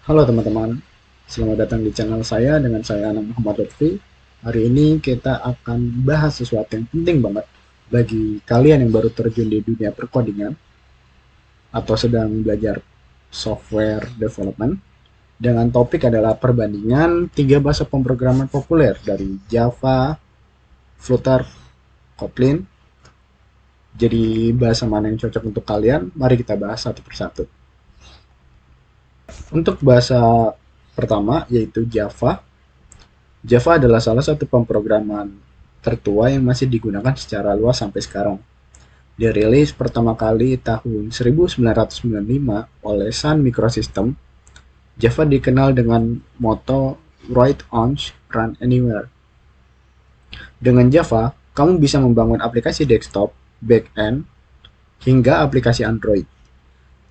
Halo teman-teman, selamat datang di channel saya dengan saya Anam Muhammad Lutfi. Hari ini kita akan bahas sesuatu yang penting banget bagi kalian yang baru terjun di dunia perkodingan atau sedang belajar software development. Dengan topik adalah perbandingan tiga bahasa pemrograman populer dari Java, Flutter, Kotlin. Jadi bahasa mana yang cocok untuk kalian? Mari kita bahas satu persatu. Untuk bahasa pertama yaitu Java. Java adalah salah satu pemrograman tertua yang masih digunakan secara luas sampai sekarang. Dirilis pertama kali tahun 1995 oleh Sun Microsystem, Java dikenal dengan moto Write Once, Run Anywhere. Dengan Java, kamu bisa membangun aplikasi desktop, backend, hingga aplikasi Android.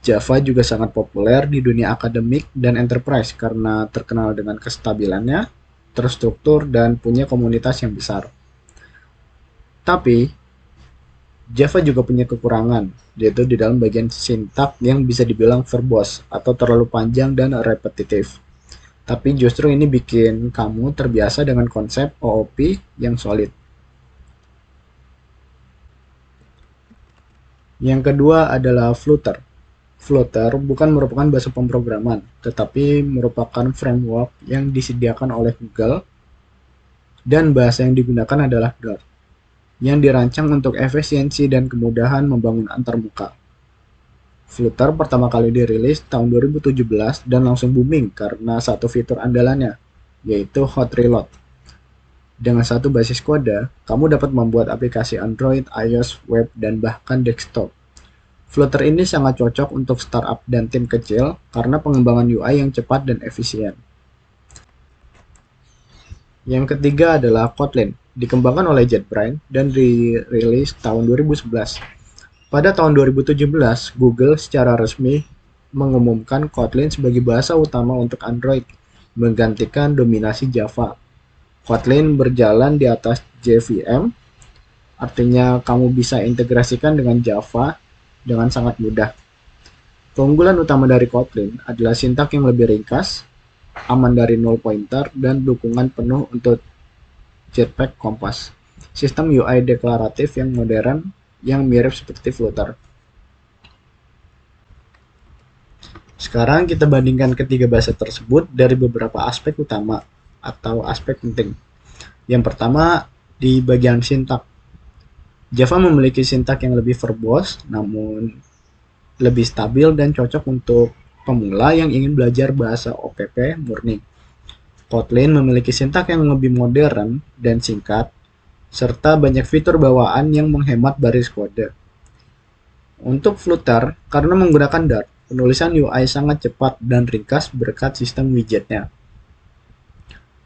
Java juga sangat populer di dunia akademik dan enterprise karena terkenal dengan kestabilannya, terstruktur, dan punya komunitas yang besar. Tapi, Java juga punya kekurangan, yaitu di dalam bagian sintak yang bisa dibilang verbose atau terlalu panjang dan repetitif. Tapi justru ini bikin kamu terbiasa dengan konsep OOP yang solid. Yang kedua adalah Flutter. Flutter bukan merupakan bahasa pemrograman, tetapi merupakan framework yang disediakan oleh Google dan bahasa yang digunakan adalah Dart, yang dirancang untuk efisiensi dan kemudahan membangun antarmuka. Flutter pertama kali dirilis tahun 2017 dan langsung booming karena satu fitur andalannya, yaitu Hot Reload. Dengan satu basis kode, kamu dapat membuat aplikasi Android, iOS, web, dan bahkan desktop. Flutter ini sangat cocok untuk startup dan tim kecil karena pengembangan UI yang cepat dan efisien. Yang ketiga adalah Kotlin, dikembangkan oleh JetBrains dan dirilis tahun 2011. Pada tahun 2017, Google secara resmi mengumumkan Kotlin sebagai bahasa utama untuk Android, menggantikan dominasi Java. Kotlin berjalan di atas JVM, artinya kamu bisa integrasikan dengan Java dengan sangat mudah. Keunggulan utama dari Kotlin adalah sintak yang lebih ringkas, aman dari null pointer, dan dukungan penuh untuk Jetpack Compass. Sistem UI deklaratif yang modern yang mirip seperti Flutter. Sekarang kita bandingkan ketiga bahasa tersebut dari beberapa aspek utama atau aspek penting. Yang pertama, di bagian sintak. Java memiliki sintak yang lebih verbose, namun lebih stabil dan cocok untuk pemula yang ingin belajar bahasa OPP murni. Kotlin memiliki sintak yang lebih modern dan singkat, serta banyak fitur bawaan yang menghemat baris kode. Untuk Flutter, karena menggunakan Dart, penulisan UI sangat cepat dan ringkas berkat sistem widgetnya.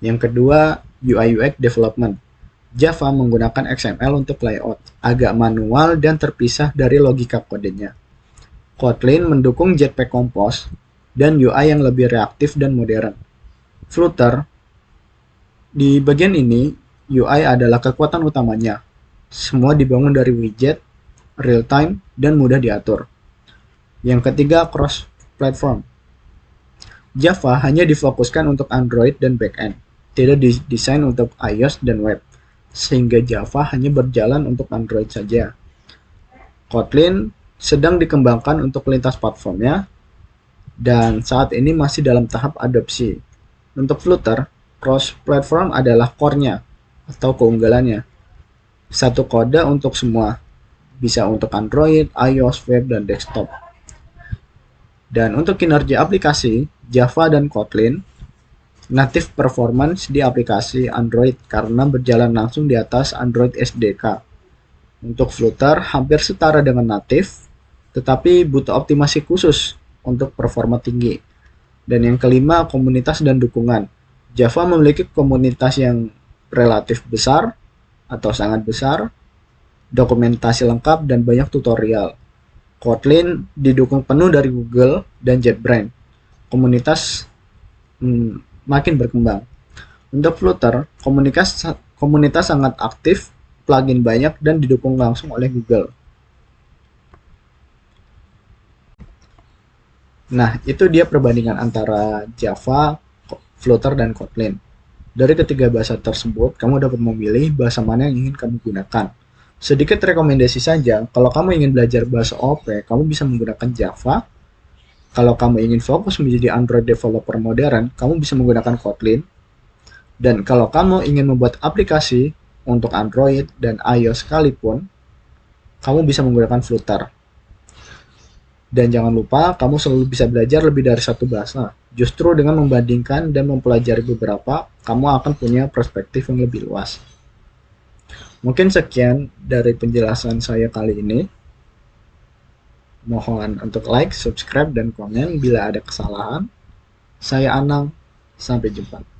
Yang kedua, UI UX development. Java menggunakan XML untuk layout, agak manual dan terpisah dari logika kodenya. Kotlin mendukung Jetpack Compose dan UI yang lebih reaktif dan modern. Flutter, di bagian ini, UI adalah kekuatan utamanya. Semua dibangun dari widget, real-time, dan mudah diatur. Yang ketiga, cross-platform. Java hanya difokuskan untuk Android dan backend, tidak didesain untuk iOS dan web, sehingga Java hanya berjalan untuk Android saja. Kotlin sedang dikembangkan untuk lintas platformnya, dan saat ini masih dalam tahap adopsi. Untuk Flutter, cross-platform adalah core-nya atau keunggulannya. Satu kode untuk semua, bisa untuk Android, iOS, web, dan desktop. Dan untuk kinerja aplikasi, Java dan Kotlin native performance di aplikasi Android karena berjalan langsung di atas Android SDK. Untuk Flutter hampir setara dengan native, tetapi butuh optimasi khusus untuk performa tinggi. Dan yang kelima, komunitas dan dukungan. Java memiliki komunitas yang relatif besar atau sangat besar, dokumentasi lengkap, dan banyak tutorial. Kotlin didukung penuh dari Google dan JetBrains. Komunitas makin berkembang. Untuk Flutter, komunitas sangat aktif, plugin banyak, dan didukung langsung oleh Google. Nah, itu dia perbandingan antara Java, Flutter, dan Kotlin. Dari ketiga bahasa tersebut, kamu dapat memilih bahasa mana yang ingin kamu gunakan. Sedikit rekomendasi saja, kalau kamu ingin belajar bahasa OP, kamu bisa menggunakan Java. Kalau kamu ingin fokus menjadi Android developer modern, kamu bisa menggunakan Kotlin. Dan kalau kamu ingin membuat aplikasi untuk Android dan iOS sekalipun, kamu bisa menggunakan Flutter. Dan jangan lupa, kamu selalu bisa belajar lebih dari satu bahasa. Justru dengan membandingkan dan mempelajari beberapa, kamu akan punya perspektif yang lebih luas. Mungkin sekian dari penjelasan saya kali ini. Mohon untuk like, subscribe, dan komen bila ada kesalahan. Saya Anang, sampai jumpa.